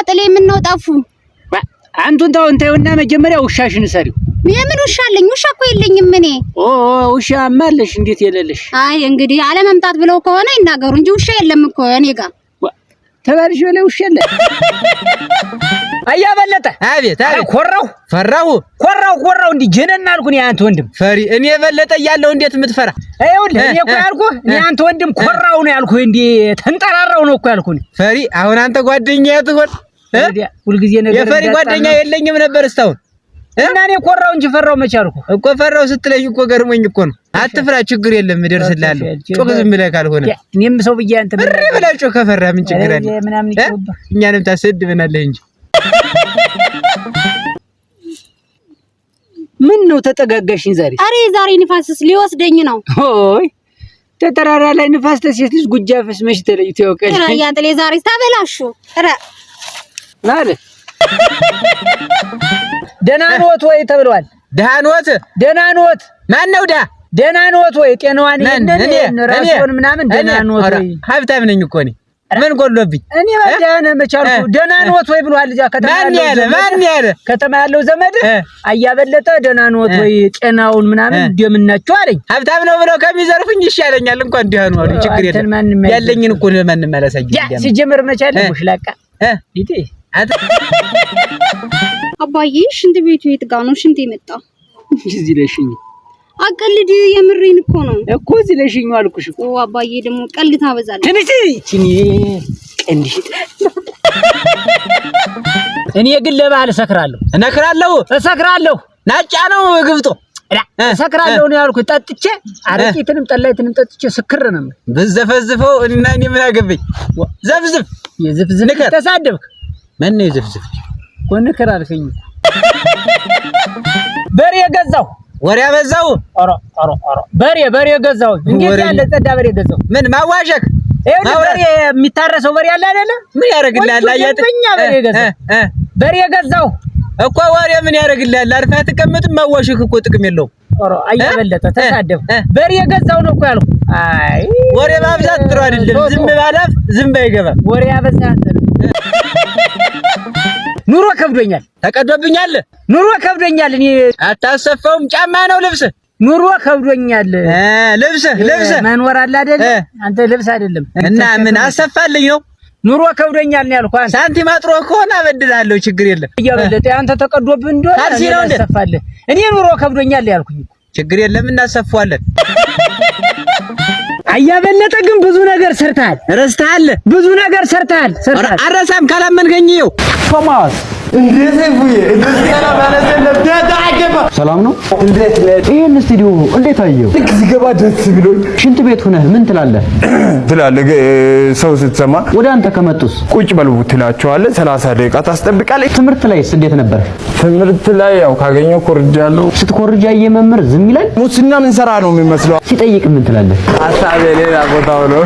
ጥሌ ምን ነው ጠፉ? አንቱን ታውና መጀመሪያ ውሻሽን ሰሪው። የምን ውሻ አለኝ? ውሻ እኮ የለኝም እኔ። ውሻ ማለሽ እንዴት የለለሽ? አይ እንግዲህ አለመምጣት ብለው ከሆነ ይናገሩ እንጂ ውሻ የለም እኮ እኔ ጋር። ተባልሽ በለው ውሻ የለ። አያበለጠ አቤት አቤት። ኮራው እንዴ ጀነና አልኩኝ። አንተ ወንድም ፈሪ እኔ የበለጠ ያለው እንዴት ምትፈራ? አይውልህ እኔ እኮ ያልኩህ እኔ አንተ ወንድም ኮራው ነው ያልኩህ እንዴ ተንጠራራው ነው እኮ ያልኩህ። ፈሪ አሁን አንተ ጓደኛዬ ትሆን? ሁሉ ጊዜ ነገር የፈሪ ጓደኛ የለኝም ነበር እስካሁን። እና እኔ ኮራው እንጂ ፈራው መች አልኩህ እኮ። ፈራው ስትለኝ እኮ ገርሞኝ እኮ ነው። አትፍራ ችግር የለም እደርስልሃለሁ። ጮክ ዝም ብለህ ካልሆነ እኔም ሰው ብዬ አንተ ብር ብለህ ጮክ ከፈራ ምን ችግር አለ? እኛንም ታሰድበናለህ እንጂ ምን ነው ተጠጋጋሽኝ ዛሬ? አሬ ዛሬ ንፋስስ ሊወስደኝ ነው። ሆይ ተተራራ ላይ ንፋስ ተሴት ልጅ ጉጃፍስ መች ተለይቶ ያውቃል? ኧረ ያንተሌ ዛሬ ተበላሹ። ኧረ ማለት ደህና ነዎት ወይ ተብሏል። ደህና ነዎት ማን ነው ደህና ነዎት ወይ? ጤናዋን እኔ ራስዎን ምናምን ደህና ነዎት ወይ? ሀብታም ነኝ እኮ እኔ ምን ጎሎብኝ? እኔ ባዳነ መቻልኩ ደህና ነዎት ወይ ብሏል። ልጅ ማን ያለ ከተማ ያለው ዘመድ አያበለጠ ደህና ነዎት ወይ ጤናውን ምናምን እንደምናቸው አለኝ። ሀብታም ነው ብለው ከሚዘርፉኝ ይሻለኛል እንኳን ደህና ነው ችግር የለም። ያለኝን እኮ ለማንም አላሳየኝ። ያ ሲጀምር መቻል ሙሽላቃ ዲቴ አባዬ ሽንት ቤቱ የት ጋር ነው? ሽንት የመጣው እዚህ ለሽኝ አቀልድ የምሬን እኮ ነው እኮ እዚህ ለሽኝ አልኩሽ እኮ። አባዬ ደግሞ ቀልድ ታበዛለህ። ትንሽ ቀንዲሽ እኔ ግን ለባህል እሰክራለሁ ናጫ ነው ግብጦ እሰክራለሁ ነው ያልኩት። ጠጥቼ አረቂትንም ጠላይትንም ጠጥቼ ስክር ነው በዘፈዝፈው እና እኔ ምን አገበኝ? ዘፍዝፍ የዘፍዝፍ ተሳደብክ። ማን ነው የዘፍዝፍ? ወንከር አልከኝ። በሬ ገዛው ወሬ አበዛው። ኦሮ በሬ ገዛው። እንዴት ያለ ጸዳ በሬ ገዛው? ምን ማዋሸክ? በሬ የሚታረሰው በሬ አለ አይደለ? ምን ያረግልሃል? አያጥኛ በሬ ገዛው እኮ። ወሬ ምን ያረግልሃል? አርፈህ አትቀመጥም። ማዋሸክ እኮ ጥቅም የለውም። ኦሮ አያበለጠ ተሳደብ። በሬ ገዛው ነው እኮ ያልኩ። አይ ወሬ ማብዛት ጥሩ አይደለም። ዝም ባላፍ ዝም ባይገባ ወሬ አበዛህ። ኑሮ ከብዶኛል። ተቀዶብኛል። ኑሮ ከብዶኛል። እኔ አታሰፋውም። ጫማ ነው ልብስ። ኑሮ ከብዶኛል። ልብስ መኖር አለ አይደል? አንተ ልብስ አይደለም እና ምን አሰፋልኝ ነው? ኑሮ ከብዶኛል ነው ያልኩህ። ሳንቲም አጥሮ ከሆነ አበድላለሁ ችግር የለም። እያበለጠ አንተ ተቀዶብህ እንደሆነ ካልሲ ነው እንዴ? እኔ ኑሮ ከብዶኛል ያልኩኝ እኮ። ችግር የለም እናሰፋዋለን። አያበለጠ ግን ብዙ ነገር ሰርተሃል። ረስተሃል። ብዙ ነገር ሰርተሃል። አረሳም ካላመንከኝ ይኸው ቶማስ እንዴት ይፉዬ እንደዚህ ማለት ነው። ሰላም ነው። እንዴት ነህ? ይሄን ስቱዲዮ እንዴት አየው? ልክ ሲገባ ደስ ብሎኝ ሽንት ቤት ሆነህ ምን ትላለህ? ሰው ስትሰማ ወደ አንተ ከመጡስ ቁጭ በሉ ትላቸዋለህ። 30 ደቂቃ ታስጠብቃለህ። ትምህርት ላይስ እንዴት ነበር? ትምህርት ላይ ያው ካገኘው ኮርጃለሁ። ስትኮርጃ የመምህር ዝም ይላል? ሙስና ምን ሰራ ነው የሚመስለው? ሲጠይቅ ምን ትላለህ? ሐሳቤ ሌላ ቦታው ነው።